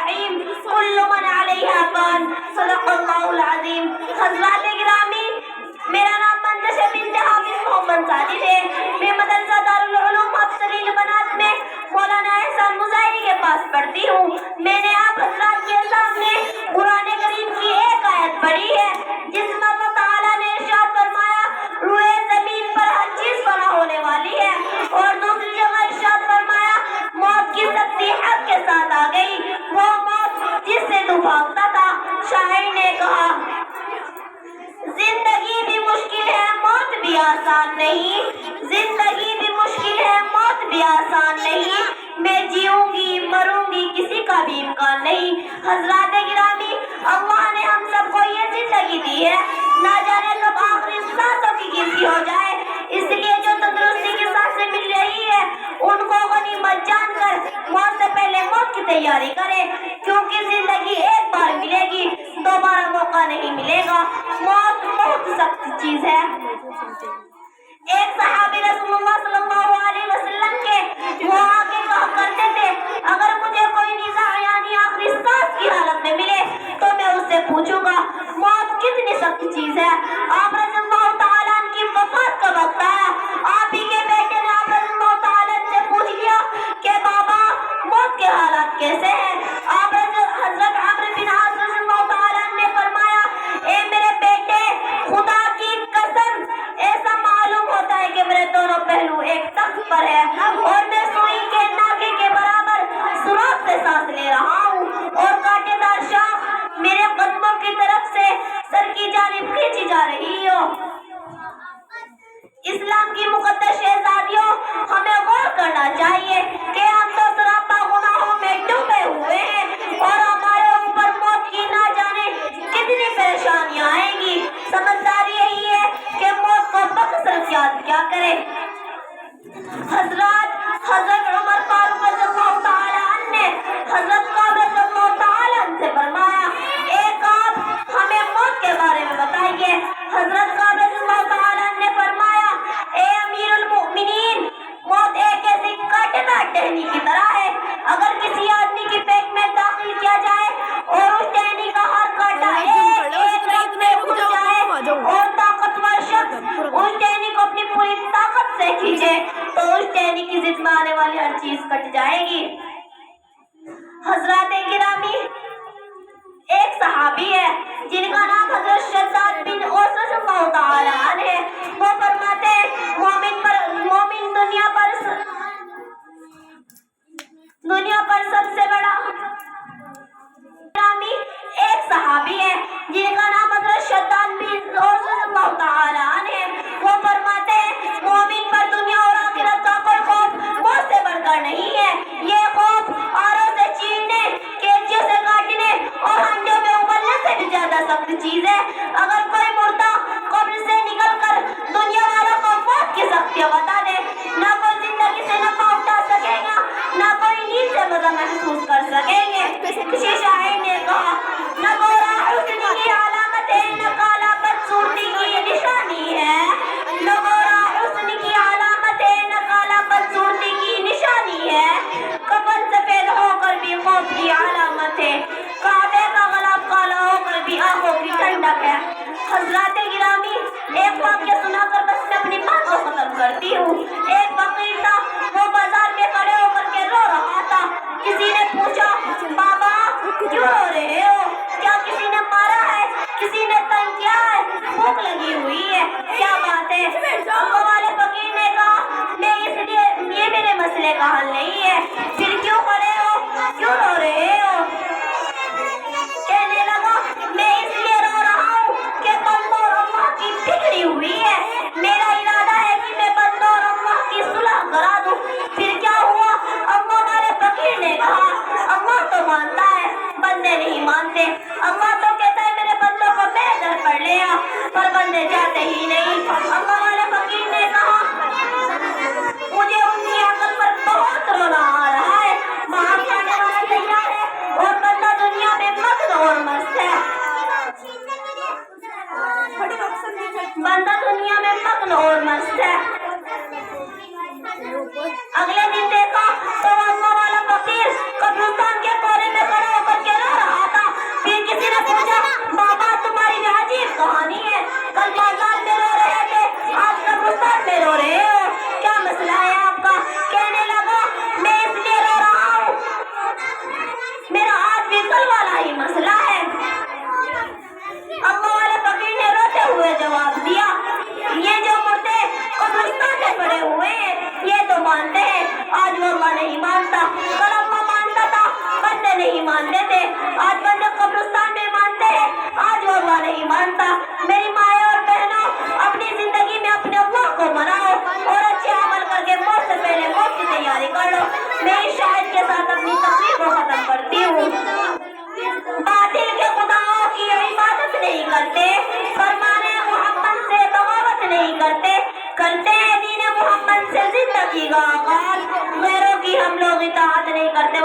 الجحیم کل من علیہا فان صدق اللہ العظیم۔ حضرات گرامی، میرا نام منتشا بنت حافظ محمد ساجد ہے۔ میں مدرسہ دارالعلوم افضل بنات میں مولانا احسان مظاہری کے پاس پڑھتی ہوں۔ میں نے آپ حضرات کے سامنے قرآن کریم کی ایک آیت پڑھی ہے جس میں اللہ تعالیٰ نے ارشاد فرمایا روئے زمین پر ہر چیز فنا ہونے والی ہے، اور دوسری جگہ ارشاد فرمایا موت کی سختی حق کے ساتھ آ گئی، وہ موت جس سے تو بھاگتا تھا۔ شاعر نے کہا زندگی بھی مشکل ہے موت بھی آسان نہیں، زندگی بھی مشکل ہے موت بھی آسان نہیں، میں جیوں گی مروں گی کسی کا بھی امکان نہیں۔ حضرات گرامی، اللہ نے ہم سب کو یہ زندگی دی ہے، نہ جانے کب آخری سانسوں کی گنتی ہو جائے، اس لیے جو تندرستی کی سانسیں مل رہی ہے ان کو غنیمت جان کر موت سے پہلے موت کی تیاری کرے، کیونکہ زندگی ایک بار ملے گی، دوبارہ موقع نہیں ملے گا۔ موت بہت سخت چیز ہے۔ ایک صحابی رسول اللہ صلی اللہ علیہ وسلم کے وہ آگے کہا کرتے تھے اگر مجھے کوئی نیزہ یعنی آخری سانس کی حالت میں ملے تو میں اس سے پوچھوں گا موت کتنی سخت چیز ہے۔ آپ رضی اللہ تعالیٰ عنہ کی وفات کا وقت آیا، آپ ہی کے بیٹے نے آپ رضی اللہ تعالیٰ عنہ سے پوچھ لیا کہ بابا موت کے حالات کیسے ہیں؟ آپ حضرت عمرو بن عاص رضی اللہ تعالیٰ عنہ نے فرمایا اے میرے بیٹے خدا کی قسم ایسا معلوم ہوتا ہے کہ میرے دونوں پہلو ایک تخت پر ہے اور میں سوئی کے ناکے کے برابر سراخ سے سانس لے رہا ہوں اور کانٹے دار شاخ میرے قدموں کی طرف سے سر کی جانب کھینچی جا رہی ہو۔ اسلام کی مقدس شہزادیوں، ہمیں غور کرنا چاہیے کہ ہم تو سراپا گناہوں میں ڈوبے ہوئے ہیں اور ہمارے اوپر موت کی نہ جانے کتنی پریشانیاں آئیں گی۔ سمجھداری یہی ہے کہ موت کو بخصرف یاد کیا کرے۔ حضرت عمر فاروق رضی اللہ تعالیٰ عنہ نے حضرت کعب رضی اللہ تعالیٰ عنہ سے فرمایا اے کعب ہمیں موت کے بارے میں بتائیے۔ حضرت کعب رضی اللہ تعالیٰ عنہ نے فرمایا اے امیر المؤمنین، موت ایک ایسی کاٹے دار ٹہنی کی طرح ہے، اگر کسی آدمی کی پیٹ میں داخل کیا جائے اور اس ٹہنی کا ہر کاٹا ایک رگ میں گھس جائے اور طاقتور شخص اس ٹہنی کو اپنی پوری طاقت سے کھینچے تو اس ٹہنی کی ضد میں آنے والی ہر چیز کٹ جائے گی۔ حضرات گرامی، ایک صحابی ہے جن کا نام حضرت شداد بن اوس رضی اللہ تعالیٰ عنہ ہے۔ وہ فرماتے ہیں مومن دنیا پر سب سے بڑا گرامی ایک صحابی ہے جن کا نام حضرت شداد بن اوس رضی اللہ تعالیٰ عنہ ہے۔ وہ فرماتے ہیں مومن پر دنیا اور آخرت کا کوئی خوف موت سے بڑھ کر نہیں ہے۔ یہ خوف آروں سے چیرنے، کینچیوں سے کاٹنے اور ہنڈیوں میں ابلنے سے بھی زیادہ سخت چیز ہے۔ اگر کوئی مردہ قبر سے نکل کر دنیا والوں کو موت کی سختیاں بتا دے، نہ کوئی زندگی سے نفع اٹھا سکے گا، نہ کوئی نیند سے مزہ محسوس کر سکیں گے۔ کسی شاعر نے کہا نہ گورا حسن کی علامت ہے، نہ کالا بدصورتی کی نشانی ہے، نہ گورا حسن کی علامت ہے، نہ کالا بدصورتی کی نشانی ہے، کفن سفید ہو کر بھی خوف کی علامت ہے، کعبے کا غلاف کالا ہو کر بھی آنکھوں کی ٹھنڈک ہے۔ کل والا ہی مسئلہ ہے۔ اللہ والے فقیر نے روتے ہوئے جواب دیا، یہ جو مردے قبرستان میں پڑے ہوئے ہیں یہ تو مانتے ہیں، آج وہ اللہ نہیں مانتا، کل اللہ مانتا تھا، بندے نہیں مانتے تھے، آج بندے قبرستان میں مانتے ہیں، آج وہ اللہ نہیں مانتا۔ میری مائیں اور بہنوں، اپنی زندگی میں اپنے اللہ کو مناؤ اور اچھے عمل کر کے موت سے پہلے موت کی تیاری کر لو۔ میں اس شاہد کے ساتھ اپنی تقریر کو ختم کرتی ہوں۔ باطل کے خداؤں کی عبادت نہیں کرتے، فرمانے محمد سے بغاوت نہیں کرتے، کرتے ہیں دین محمد سے زندگی کا آغاز، غیروں کی ہم لوگ اطاعت نہیں کرتے۔